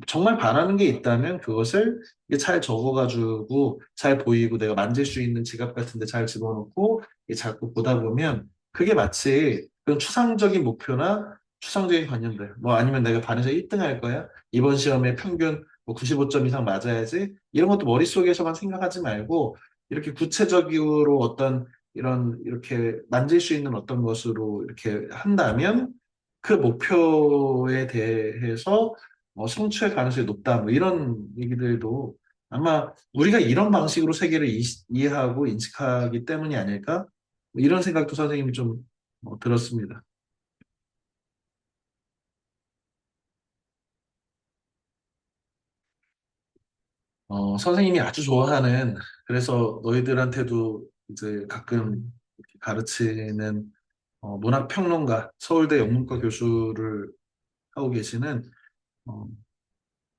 정말 바라는 게 있다면 그것을 이게 잘 적어가지고 잘 보이고 내가 만질 수 있는 지갑 같은 데 잘 집어넣고 이게 자꾸 보다 보면 그게 마치 그런 추상적인 목표나 추상적인 관념들 뭐 아니면 내가 반에서 1등 할 거야 이번 시험에 평균 뭐 95점 이상 맞아야지 이런 것도 머릿속에서만 생각하지 말고 이렇게 구체적으로 어떤 이런 이렇게 만질 수 있는 어떤 것으로 이렇게 한다면 그 목표에 대해서 성취할 가능성이 높다. 뭐 이런 얘기들도 아마 우리가 이런 방식으로 세계를 이해하고 인식하기 때문이 아닐까? 뭐 이런 생각도 선생님이 좀 들었습니다. 선생님이 아주 좋아하는 그래서 너희들한테도 이제 가끔 이렇게 가르치는 문학평론가 서울대 영문과 교수를 하고 계시는 어,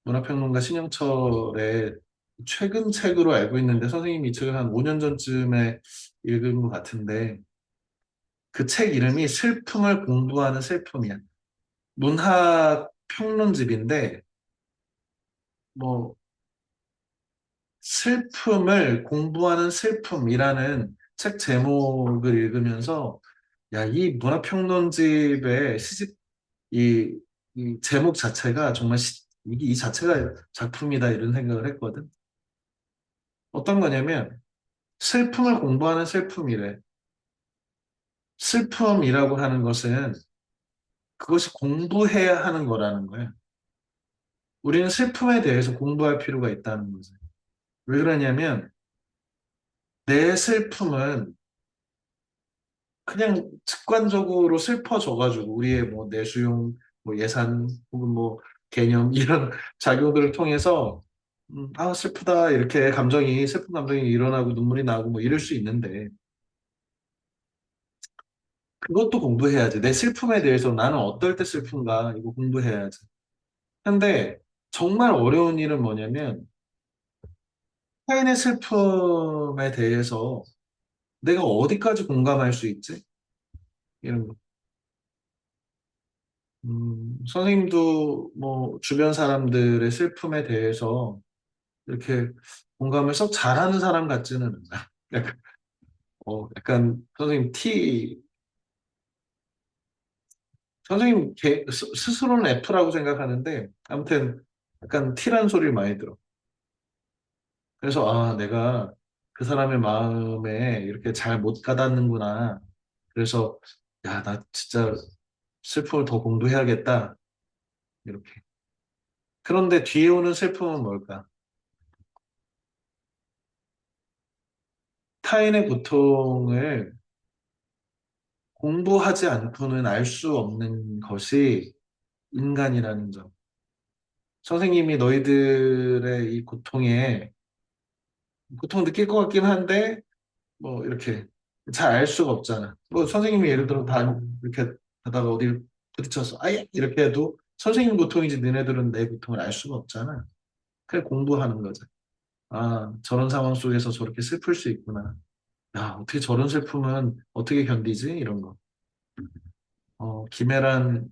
문화평론가 신영철의 최근 책으로 알고 있는데 선생님이 이 책을 한 5년 전쯤에 읽은 것 같은데 그 책 이름이 슬픔을 공부하는 슬픔이야. 문학 평론집인데 뭐 슬픔을 공부하는 슬픔이라는 책 제목을 읽으면서 야, 이 문학평론집의 시집 이, 이 제목 자체가 정말 이 자체가 작품이다 이런 생각을 했거든. 어떤 거냐면 슬픔을 공부하는 슬픔이래. 슬픔이라고 하는 것은 그것이 공부해야 하는 거라는 거야. 우리는 슬픔에 대해서 공부할 필요가 있다는 거지. 왜 그러냐면 내 슬픔은 그냥 직관적으로 슬퍼져가지고 우리의 뭐 내수용, 뭐 예산 혹은 뭐 개념 이런 작용들을 통해서 아 슬프다 이렇게 감정이 슬픈 감정이 일어나고 눈물이 나고 뭐 이럴 수 있는데 그것도 공부해야지. 내 슬픔에 대해서 나는 어떨 때 슬픈가 이거 공부해야지. 근데 정말 어려운 일은 뭐냐면 타인의 슬픔에 대해서 내가 어디까지 공감할 수 있지? 이런 거. 선생님도 뭐 주변 사람들의 슬픔에 대해서 이렇게 공감을 썩 잘하는 사람 같지는 않아. 약간, 약간 선생님 선생님 스스로는 F라고 생각하는데 아무튼 약간 T라는 소리를 많이 들어. 그래서 아, 내가 그 사람의 마음에 이렇게 잘 못 가닿는구나. 그래서 야, 나 진짜 슬픔을 더 공부해야겠다. 이렇게. 그런데 뒤에 오는 슬픔은 뭘까? 타인의 고통을 공부하지 않고는 알 수 없는 것이 인간이라는 점. 선생님이 너희들의 이 고통 느낄 것 같긴 한데, 뭐, 이렇게 잘 알 수가 없잖아. 뭐, 선생님이 예를 들어 이렇게 하다가 어딜 부딪혀서, 아예! 이렇게 해도 선생님 고통인지 너네들은 내 고통을 알 수가 없잖아. 그래, 공부하는 거지. 아, 저런 상황 속에서 저렇게 슬플 수 있구나. 야, 어떻게 저런 슬픔은 어떻게 견디지? 이런 거. 김혜란의,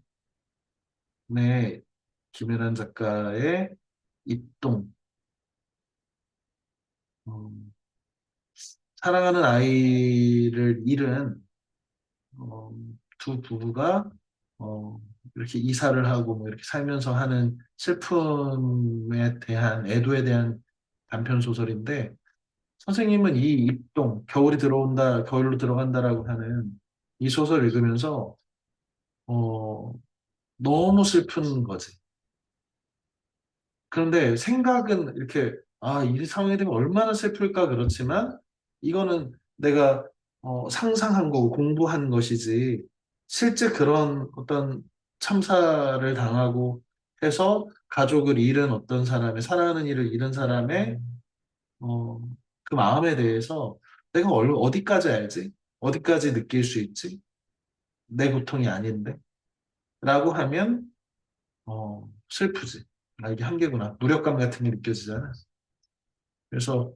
김혜란 작가의 입동. 어, 사랑하는 아이를 잃은 어, 두 부부가 어, 이렇게 이사를 하고 뭐 이렇게 살면서 하는 슬픔에 대한 애도에 대한 단편 소설인데 선생님은 이 입동 겨울이 들어온다 겨울로 들어간다라고 하는 이 소설을 읽으면서 어, 너무 슬픈 거지. 그런데 생각은 이렇게, 아, 이 상황이 되면 얼마나 슬플까 그렇지만, 이거는 내가 상상한 거고 공부한 것이지, 실제 그런 어떤 참사를 당하고 해서 가족을 잃은 어떤 사람의, 사랑하는 이를 잃은 사람의, 어, 그 마음에 대해서 내가 어디까지 알지? 어디까지 느낄 수 있지? 내 고통이 아닌데? 라고 하면, 슬프지. 아, 이게 한계구나. 무력감 같은 게 느껴지잖아. 그래서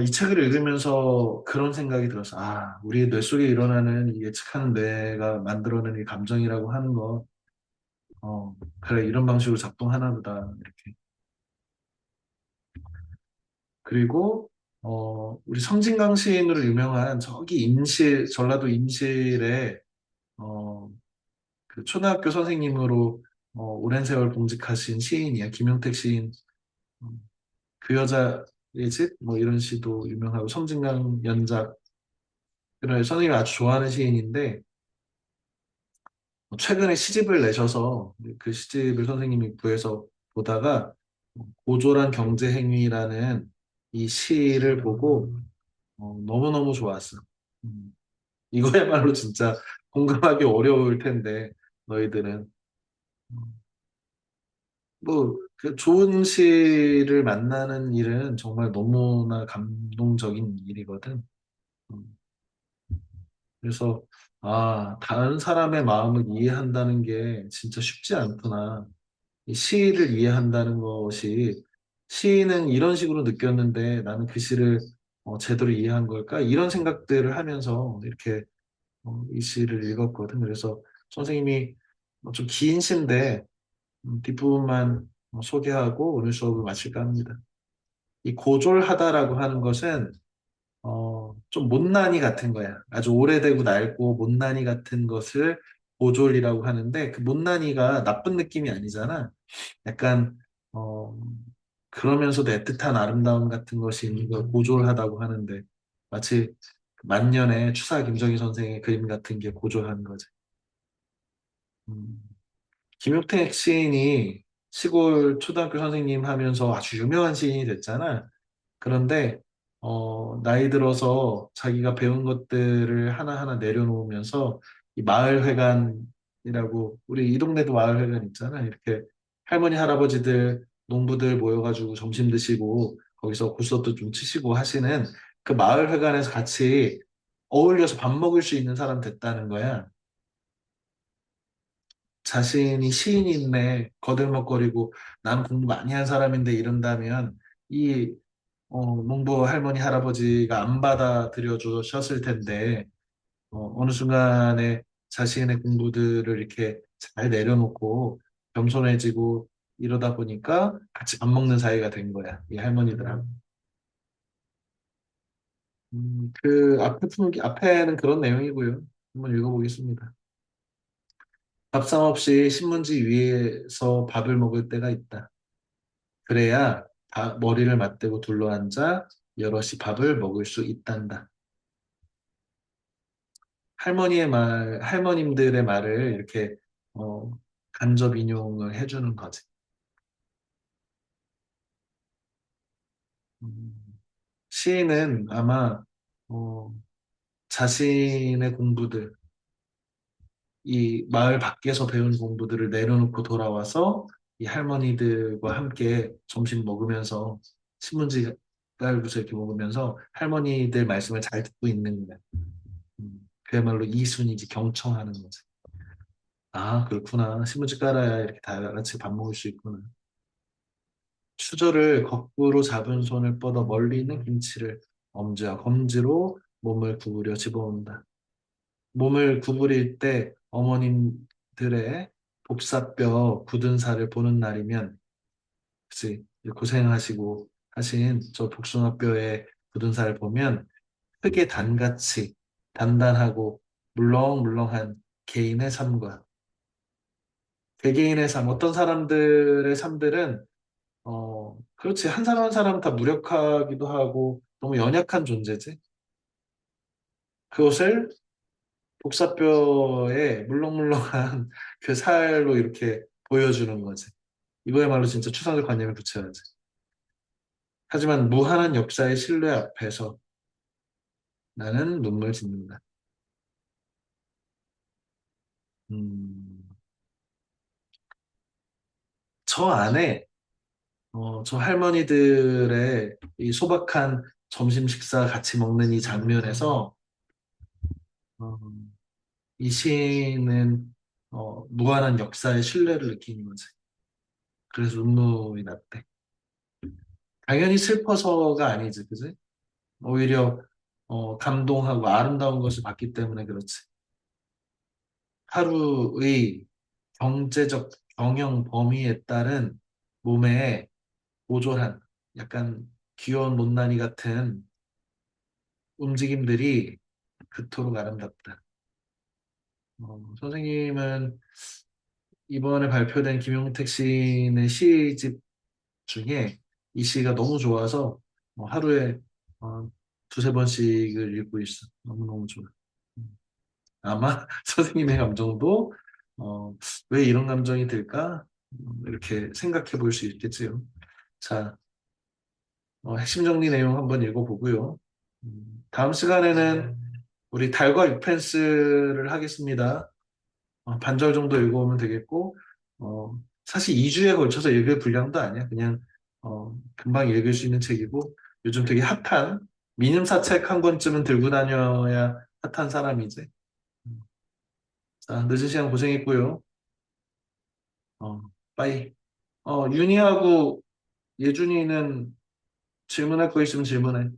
이 책을 읽으면서 그런 생각이 들었어. 아, 우리 뇌 속에 일어나는 이 예측하는 뇌가 만들어낸 이 감정이라고 하는 거, 그래, 이런 방식으로 작동하나 보다. 이렇게. 그리고, 우리 성진강 시인으로 유명한 저기 전라도 임실에, 어, 그 초등학교 선생님으로 오랜 세월 봉직하신 시인이야. 김용택 시인. 어, 그 여자의 집? 뭐 이런 시도 유명하고, 성진강 연작. 그래, 선생님이 아주 좋아하는 시인인데, 최근에 시집을 내셔서 그 시집을 선생님이 구해서 보다가 고졸한 경제행위라는 이 시를 보고 너무너무 좋았어. 음, 이거야말로 진짜 공감하기 어려울 텐데 너희들은 뭐 그 좋은 시를 만나는 일은 정말 너무나 감동적인 일이거든. 음, 그래서 아, 다른 사람의 마음을 이해한다는 게 진짜 쉽지 않구나. 이 시를 이해한다는 것이 시인은 이런 식으로 느꼈는데 나는 그 시를 제대로 이해한 걸까? 이런 생각들을 하면서 이렇게 이 시를 읽었거든. 그래서 선생님이 좀 긴 시인데 뒷부분만 소개하고 오늘 수업을 마칠까 합니다. 이 고졸하다라고 하는 것은 좀 못난이 같은 거야. 아주 오래되고 낡고 못난이 같은 것을 고졸이라고 하는데 그 못난이가 나쁜 느낌이 아니잖아. 약간 어, 그러면서도 애틋한 아름다움 같은 것이 있는 걸 고졸하다고 하는데 마치 만년의 추사 김정희 선생의 그림 같은 게 고졸한 거지. 음, 김용택 시인이 시골 초등학교 선생님 하면서 아주 유명한 시인이 됐잖아. 그런데 나이 들어서 자기가 배운 것들을 하나하나 내려놓으면서 이 마을회관이라고 우리 이 동네도 마을회관 있잖아. 이렇게 할머니, 할아버지들, 농부들 모여가지고 점심 드시고 거기서 굴소도 좀 치시고 하시는 그 마을회관에서 같이 어울려서 밥 먹을 수 있는 사람 됐다는 거야. 자신이 시인인데 거들먹거리고 난 공부 많이 한 사람인데 이런다면 이 농부 할머니 할아버지가 안 받아들여 주셨을 텐데 어느 순간에 자신의 공부들을 이렇게 잘 내려놓고 겸손해지고 이러다 보니까 같이 밥 먹는 사이가 된 거야 이 할머니들하고. 그 앞에는 그런 내용이고요. 한번 읽어보겠습니다. 밥상 없이 신문지 위에서 밥을 먹을 때가 있다. 그래야 머리를 맞대고 둘러앉아 여럿이 밥을 먹을 수 있단다. 할머님들의 말을 이렇게 어, 간접 인용을 해주는 거지. 음, 시인은 아마 어, 자신의 공부들, 이 마을 밖에서 배운 공부들을 내려놓고 돌아와서 이 할머니들과 함께 점심 먹으면서 신문지 깔고서 이렇게 먹으면서 할머니들 말씀을 잘 듣고 있는 거야. 그야말로 이순이지 경청하는 거지. 아, 그렇구나. 신문지 깔아야 이렇게 다 같이 밥 먹을 수 있구나. 수저를 거꾸로 잡은 손을 뻗어 멀리 있는 김치를 엄지와 검지로 몸을 구부려 집어온다. 몸을 구부릴 때 어머님들의 복사뼈 굳은 살을 보는 날이면, 그치, 고생하시고 하신 저 복숭아뼈의 굳은 살을 보면 흙의 단같이 단단하고 물렁물렁한 개인의 삶과 개개인의 삶, 어떤 사람들의 삶들은 그렇지. 한 사람 한 사람 다 무력하기도 하고 너무 연약한 존재지. 그것을 복사뼈에 물렁물렁한 그 살로 이렇게 보여주는 거지. 이거야말로 진짜 추상적 관념을 붙여야지. 하지만 무한한 역사의 신뢰 앞에서 나는 눈물 짓는다. 음, 저 안에 저 할머니들의 이 소박한 점심 식사 같이 먹는 이 장면에서 어, 이 시인은 무한한 역사의 신뢰를 느끼는 거지. 그래서 눈물이 났대. 당연히 슬퍼서가 아니지, 그지? 오히려 감동하고 아름다운 것을 봤기 때문에 그렇지. 하루의 경제적 경영 범위에 따른 몸에 보조한 약간 귀여운 못난이 같은 움직임들이 그토록 아름답다. 선생님은 이번에 발표된 김용택 시인의 시집 중에 이 시가 너무 좋아서 하루에 어, 두세 번씩을 읽고 있어. 너무너무 좋아. 음. 아마 선생님의 감정도 어, 왜 이런 감정이 들까? 이렇게 생각해 볼 수 있겠지요. 자, 핵심 정리 내용 한번 읽어보고요. 다음 시간에는 우리 달과 육펜스를 하겠습니다. 반절 정도 읽어오면 되겠고, 사실 2주에 걸쳐서 읽을 분량도 아니야. 그냥, 금방 읽을 수 있는 책이고, 요즘 되게 핫한, 미님사 책 한 권쯤은 들고 다녀야 핫한 사람이지. 음. 자, 늦은 시간 고생했고요. 빠이. 윤희하고 예준이는 질문할 거 있으면 질문해.